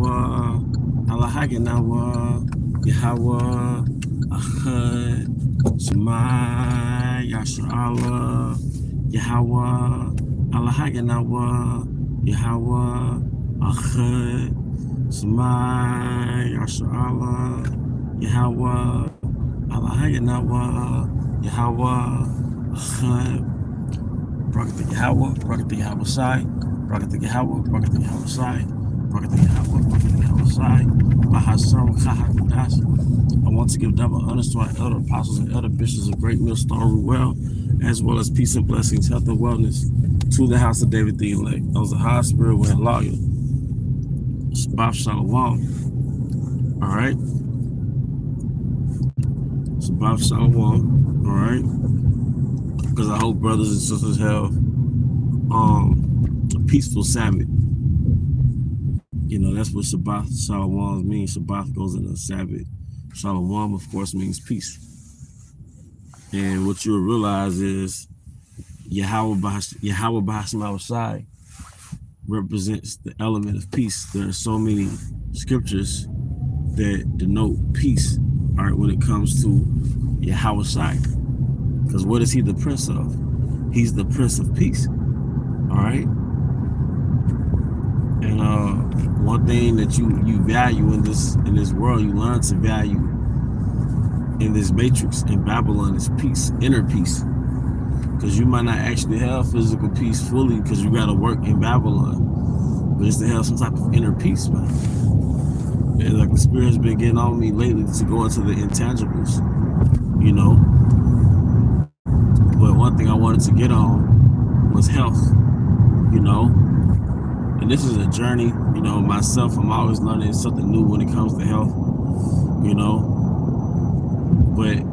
Yahweh, Allah Haginawa, Yahweh, Ahad, Shema, Yasha Allah, Yahweh, Allah Haginawa, Yahweh, Ahad, Shema, Yasha Allah, Yahweh, Allah Haginawa, Yahweh, Ahad, Bracket Yahweh, Bracket Yahweh Sai, Bracket Yahweh, Bracket Yahweh Sai, Bracket Yahweh, Bracket Yahweh Sai, Bahasam Kahakadas. I want to give double honors to our elder apostles and elder bishops of Great Millstone Ruel, as well as peace and blessings, health and wellness to the house of David the elect. I was a high spirit when lawyer. Shabbat Shalom. All right. Shabbat Shalom. All right. Because I hope brothers and sisters have a peaceful Sabbath. You know, that's what Shabbat Shalom means. Shabbat goes into Sabbath. Shalom, of course, means peace. And what you'll realize is Yahweh Bahashem outside represents the element of peace. There are so many scriptures that denote peace, all right, when it comes to Yahweh Shai. Because what is he the prince of? He's the prince of peace. All right. And one thing that you value in this world, you learn to value in this matrix in Babylon is peace, inner peace. Because you might not actually have physical peace fully because you gotta work in Babylon. But it's to have some type of inner peace, man. And like the spirit has been getting on me lately to go into the intangibles, you know. But one thing I wanted to get on was health, you know. And this is a journey, you know, myself, I'm always learning something new when it comes to health, you know. But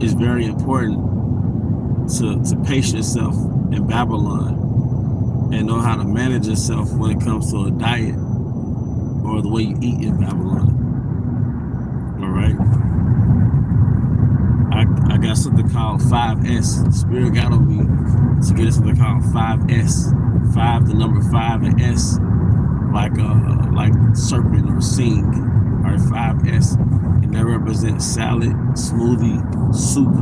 it's very important to pace yourself in Babylon and know how to manage yourself when it comes to a diet or the way you eat in Babylon. All right. I got something called 5S. The spirit got on me to get something called 5S. 5, the number 5, and S, like serpent or sing. All right, 5S. And that represents salad, smoothie, soup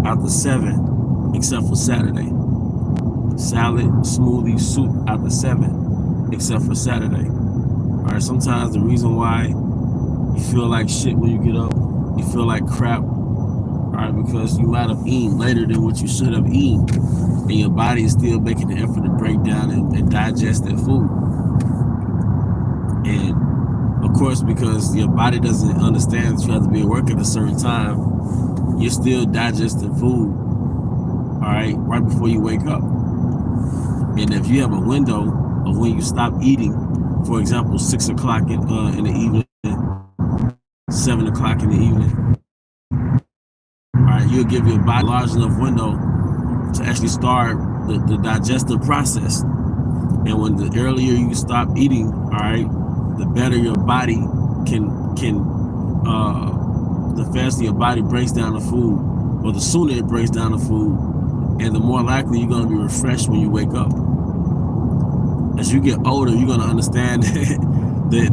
out the 7, except for Saturday. Salad, smoothie, soup out the 7, except for Saturday. All right, sometimes the reason why you feel like shit when you get up, you feel like crap, all right, because you might have eaten later than what you should have eaten, and your body is still making the effort to break down and digest that food. And of course, because your body doesn't understand that you have to be at work at a certain time, you're still digesting food, all right before you wake up. And if you have a window of when you stop eating, for example, 6 o'clock in the evening, 7 o'clock in the evening, all right, you'll give your body a large enough window to actually start the digestive process. And when the earlier you stop eating, all right, the better your body the faster your body breaks down the food, or the sooner it breaks down the food, and the more likely you're going to be refreshed when you wake up. As you get older, you're going to understand that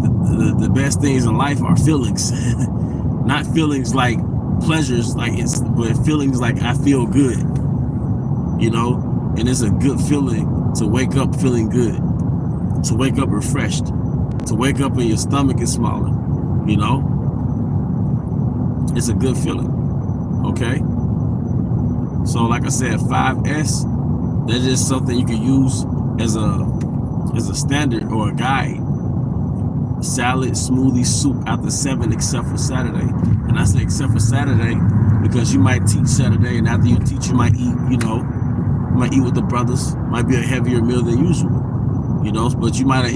the best things in life are feelings. Not feelings like pleasures, but feelings like I feel good, you know. And it's a good feeling to wake up feeling good, to wake up refreshed, to wake up and your stomach is smaller, you know. It's a good feeling, okay? So like I said, 5S, that's just something you can use as a standard or a guide. Salad, smoothie, soup after 7, except for Saturday. And I say except for Saturday because you might teach Saturday, and after you teach, you might eat, you know, you might eat with the brothers. Might be a heavier meal than usual, you know. But you might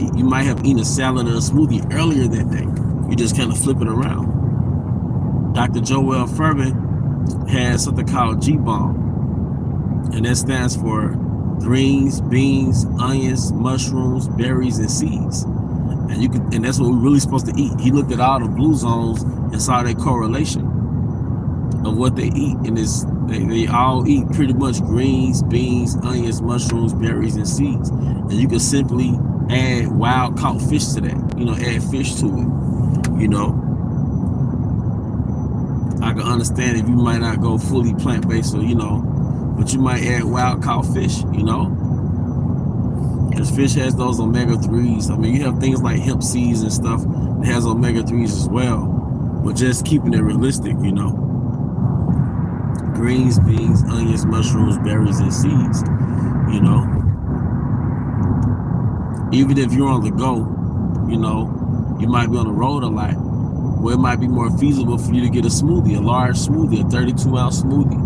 have eaten a salad or a smoothie earlier that day. You just kind of flip it around. Dr. Joel Furman has something called G-Bomb, and that stands for greens, beans, onions, mushrooms, berries, and seeds. And that's what we're really supposed to eat. He looked at all the blue zones and saw their correlation of what they eat, and they all eat pretty much greens, beans, onions, mushrooms, berries, and seeds. And you can simply add wild caught fish to that. Add fish to it. I can understand if you might not go fully plant-based, but you might add wild caught fish. Because fish has those omega-3s. I mean, you have things like hemp seeds and stuff that has omega-3s as well. But just keeping it realistic, greens, beans, onions, mushrooms, berries, and seeds. Even if you're on the go, you might be on the road a lot. Well, it might be more feasible for you to get a smoothie, a large smoothie, a 32-ounce smoothie.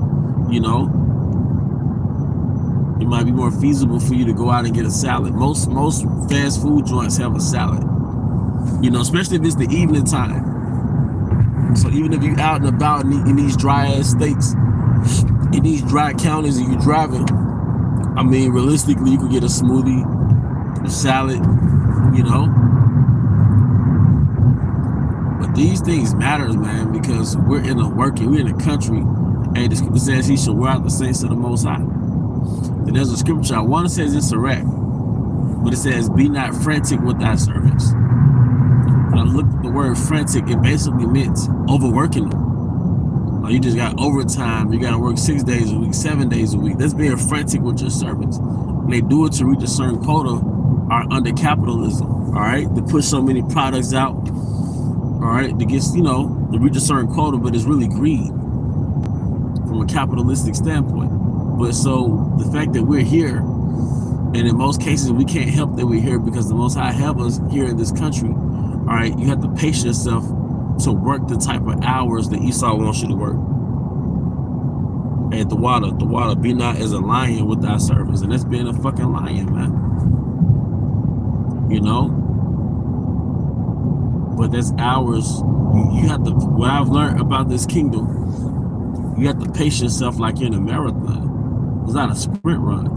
It might be more feasible for you to go out and get a salad. Most fast food joints have a salad. Especially if it's the evening time. So even if you're out and about in these dry ass states, in these dry counties, and you're driving, I mean, realistically, you could get a smoothie, a salad, But these things matter, man, because we're in a country, and the scripture says he shall wear out the saints of the Most High. And there's a scripture, I want to say it's Sirach, but it says, be not frantic with thy servants. When I looked at the word frantic, it basically meant overworking them. Like you just got overtime, you got to work 6 days a week, 7 days a week. That's being frantic with your servants. When they do it to reach a certain quota, are under capitalism, all right? To push so many products out, all right, to get, to reach a certain quota, but it's really greed from a capitalistic standpoint. But so the fact that we're here, and in most cases we can't help that we're here because the Most High have us here in this country, all right, you have to pace yourself to work the type of hours that Esau wants you to work. Hey, the water, be not as a lion with thy servants. And that's being a fucking lion, man. But that's hours. You have to, what I've learned about this kingdom, you have to pace yourself like you're in a marathon. It's not a sprint run.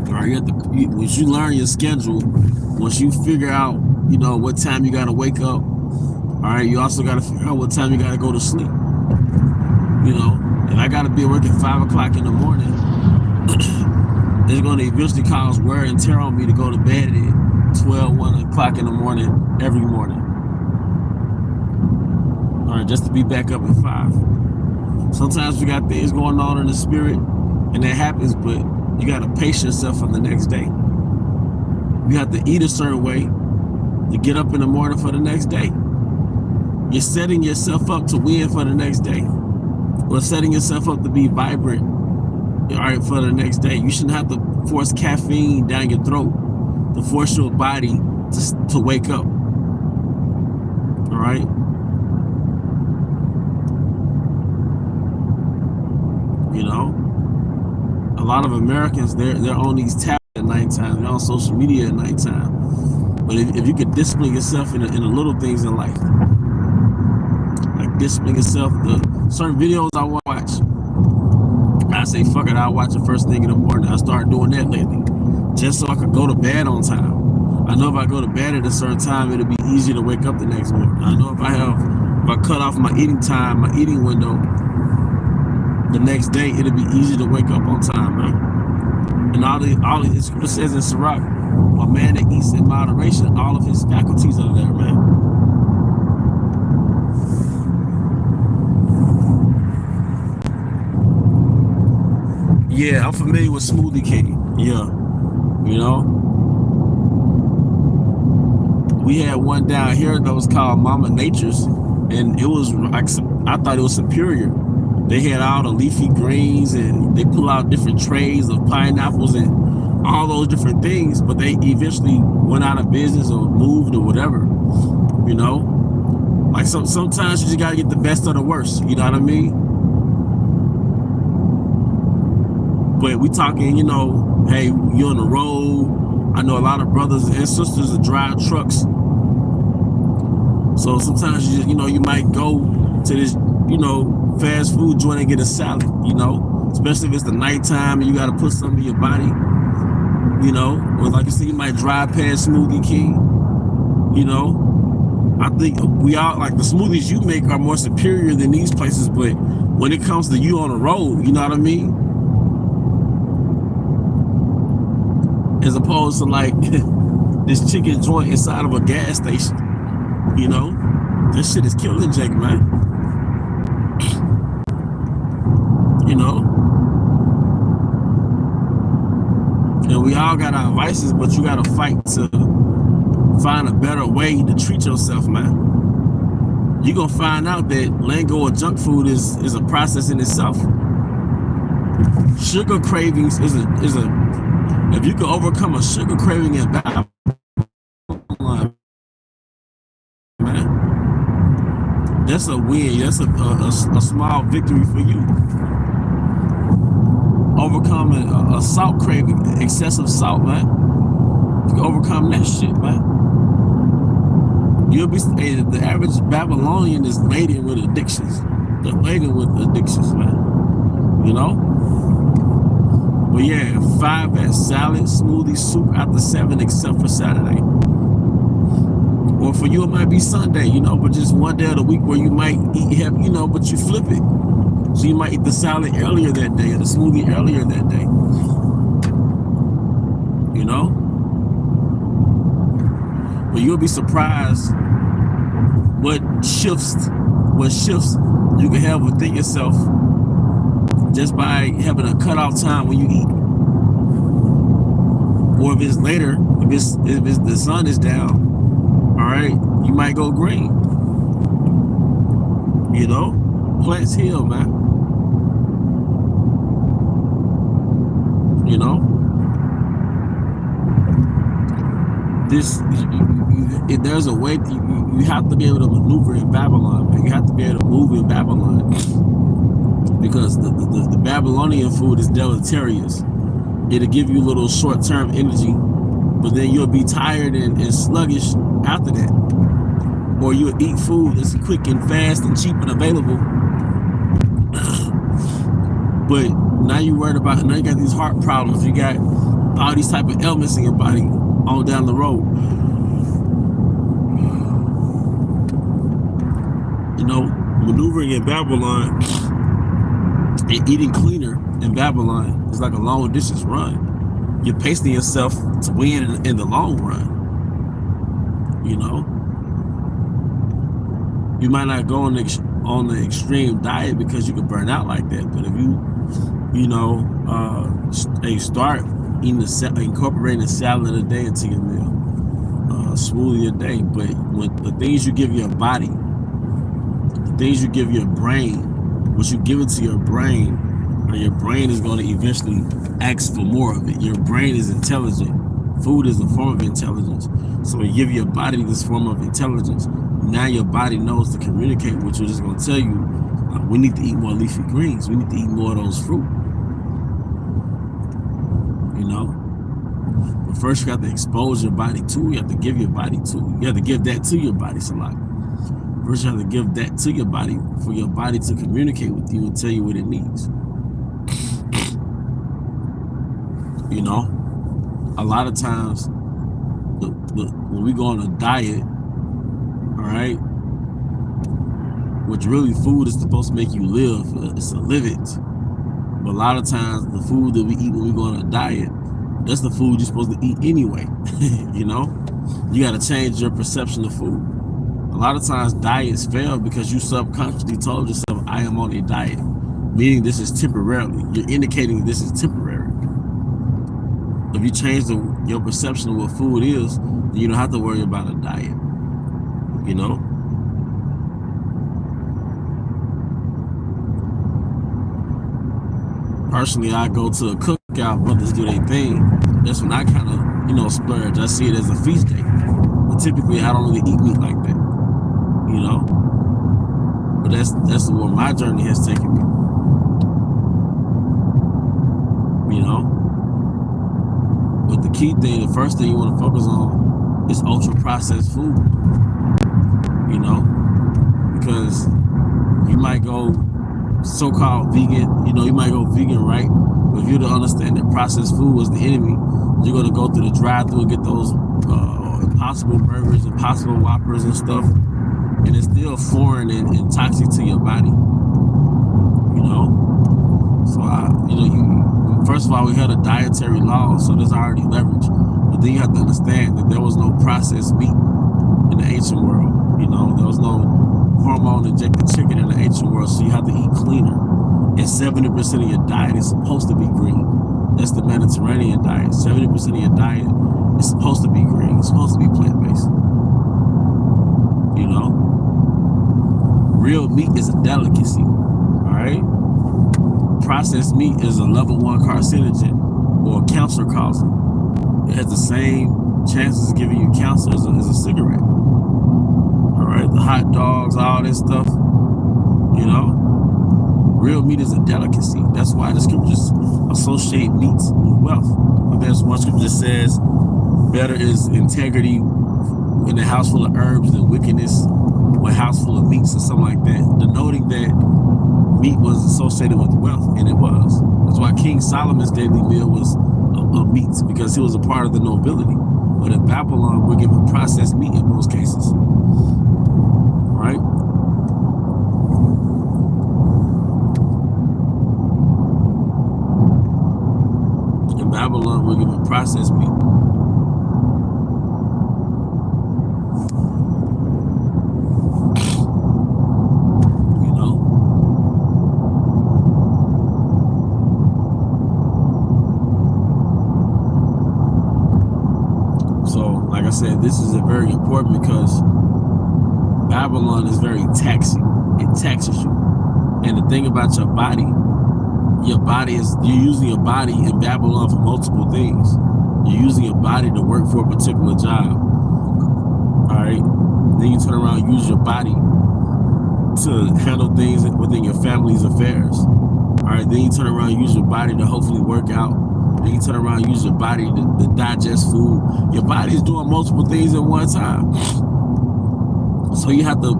All right, once you learn your schedule, once you figure out, what time you got to wake up, all right, you also got to figure out what time you got to go to sleep. If I got to be at work at 5 o'clock in the morning, it's going to eventually cause wear and tear on me to go to bed at 12, 1 o'clock in the morning every morning. All right, just to be back up at 5. Sometimes we got things going on in the spirit, and that happens, but you got to pace yourself for the next day. You have to eat a certain way to get up in the morning for the next day. You're setting yourself up to win for the next day, or setting yourself up to be vibrant, all right, for the next day. You shouldn't have to force caffeine down your throat to force your body to wake up, all right? A lot of Americans, they're on these tablets at nighttime, they're on social media at nighttime. But if you could discipline yourself in the little things in life, like discipline yourself, the certain videos I watch, I say, fuck it, I'll watch it first thing in the morning. I started doing that lately, just so I could go to bed on time. I know if I go to bed at a certain time, it'll be easier to wake up the next morning. I know if I cut off my eating time, my eating window, the next day, it'll be easy to wake up on time, man. And all the scripture says in Sirach, a man that eats in moderation, all of his faculties are there, man. Yeah, I'm familiar with Smoothie King. Yeah, we had one down here that was called Mama Nature's, and it was like, I thought it was superior. They had all the leafy greens, and they pull out different trays of pineapples and all those different things, but they eventually went out of business or moved or whatever, Like sometimes you just gotta get the best of the worst, you know what I mean? But we talking, hey, you're on the road. I know a lot of brothers and sisters that drive trucks. So sometimes you might go to this, fast food joint and get a salad, especially if it's the nighttime and you got to put something in your body, or like you said, you might drive past Smoothie King, I think we all, like, the smoothies you make are more superior than these places, but when it comes to you on the road, you know what I mean? as opposed to like this chicken joint inside of a gas station. You know, this shit is killing Jake, man. You know, and we all got our vices, but you got to fight to find a better way to treat yourself, man. You're gonna find out that letting go of junk food is a process in itself. Sugar cravings is a if you can overcome a sugar craving in Babylon, man, that's a win. That's a small victory for you. Overcoming a salt craving, excessive salt, man. You can overcome that shit, man. You'll be the average Babylonian is laden with addictions. They're laden with addictions, man. You know? But yeah, 5 at salad, smoothie, soup after 7, except for Saturday. Or for you, it might be Sunday, you know, but just one day of the week where you might eat heavy, you know, but you flip it. So you might eat the salad earlier that day or the smoothie earlier that day. You know? But you'll be surprised what shifts you can have within yourself just by having a cutoff time when you eat. Or if it's later, if the sun is down, all right, you might go green. You know, plants heal, man. You know, if there's a way you have to be able to maneuver in Babylon, man. You have to be able to move in Babylon because the Babylonian food is deleterious. It'll give you a little short-term energy, but then you'll be tired and sluggish after that. Or you'll eat food that's quick and fast and cheap and available. But now you're worried about, now you got these heart problems. You got all these type of ailments in your body on down the road. You know, maneuvering in Babylon and eating cleaner in Babylon is like a long distance run. You're pacing yourself to win in the long run. You know, you might not go on the extreme diet because you could burn out like that. But if you know, start incorporating a salad a day into your meal, smoothie a day. But when the things you give your body, the things you give your brain, what you give it to your brain, or your brain is going to eventually ask for more of it. Your brain is intelligent. Food is a form of intelligence. So when you give your body this form of intelligence, now your body knows to communicate with you. It's going to tell you, we need to eat more leafy greens. We need to eat more of those fruit. You know? But first you have to expose your body to. You have to give your body to. You have to give that to your body, Salah. First you have to give that to your body for your body to communicate with you and tell you what it needs. You know? A lot of times, when we go on a diet, all right, which really food is supposed to make you live, it's a live it. But a lot of times, the food that we eat when we go on a diet, that's the food you're supposed to eat anyway. You know, you got to change your perception of food. A lot of times, diets fail because you subconsciously told yourself, "I am on a diet," meaning this is temporarily. You're indicating this is temporary. If you change your perception of what food is, then you don't have to worry about a diet. You know? Personally, I go to a cookout, brothers do their thing. That's when I kind of, you know, splurge. I see it as a feast day. But typically, I don't really eat meat like that. You know? But that's where my journey has taken me. You know? But the key thing, the first thing you want to focus on is ultra-processed food. You know? Because you might go so-called vegan, you know, you might go vegan, right? But if you don't understand that processed food is the enemy, you're going to go through the drive-thru and get those Impossible Burgers, Impossible Whoppers and stuff, and it's still foreign and toxic to your body. You know? So, you know, First of all, we had a dietary law, so there's already leverage. But then you have to understand that there was no processed meat in the ancient world. You know, there was no hormone injected chicken in the ancient world, so you have to eat cleaner. And 70% of your diet is supposed to be green. That's the Mediterranean diet. 70% of your diet is supposed to be green. It's supposed to be plant-based. You know, real meat is a delicacy. All right. Processed meat is a level 1 carcinogen or cancer causing. It has the same chances of giving you cancer as a cigarette. All right, the hot dogs, all this stuff, you know, real meat is a delicacy. That's why the scriptures associate meats with wealth. But there's one scripture that says, better is integrity in a house full of herbs than wickedness or a house full of meats or something like that, denoting that meat was associated with wealth, and it was. That's why King Solomon's daily meal was of meats, because he was a part of the nobility. But in Babylon, we're given processed meat in most cases. Right? In Babylon, we're given processed meat. Like I said, this is very important because Babylon is very taxing. It taxes you. And the thing about your body is, you're using your body in Babylon for multiple things. You're using your body to work for a particular job. All right. Then you turn around and use your body to handle things within your family's affairs. All right. Then you turn around and use your body to hopefully work out. Then you turn around and use your body to digest food. Your body is doing multiple things at one time. So you have to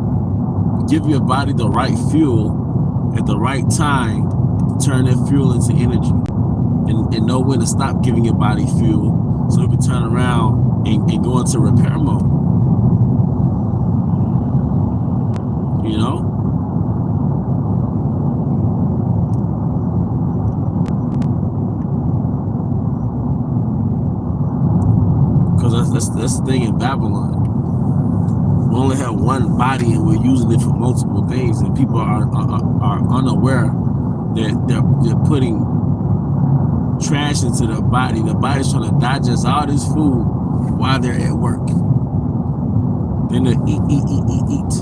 give your body the right fuel at the right time to turn that fuel into energy. And know when to stop giving your body fuel so you can turn around and go into repair mode. You know? That's the thing in Babylon. We only have one body and we're using it for multiple things, and people are unaware that they're putting trash into their body. The body's trying to digest all this food while they're at work. Then they eat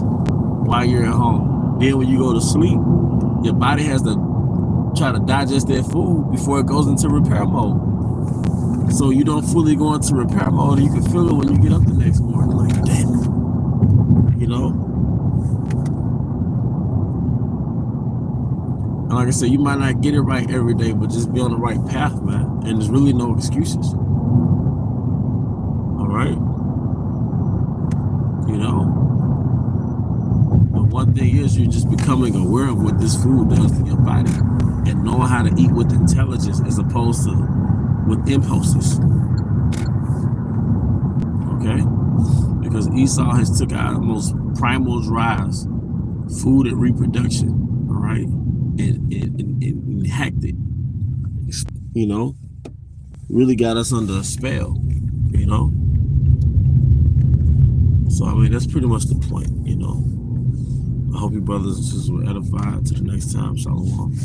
while you're at home. Then when you go to sleep, your body has to try to digest that food before it goes into repair mode. So you don't fully go into repair mode, and you can feel it when you get up the next morning. Like, damn, you know? And like I said, you might not get it right every day, but just be on the right path, man. And there's really no excuses. All right? You know? But one thing is, you're just becoming aware of what this food does to your body and knowing how to eat with intelligence as opposed to with impulses. Okay? Because Esau has took our most primal drives, food and reproduction, all right, and hacked it. You know? Really got us under a spell, you know? So I mean, that's pretty much the point, you know. I hope you brothers and sisters were edified. To the next time, shalom.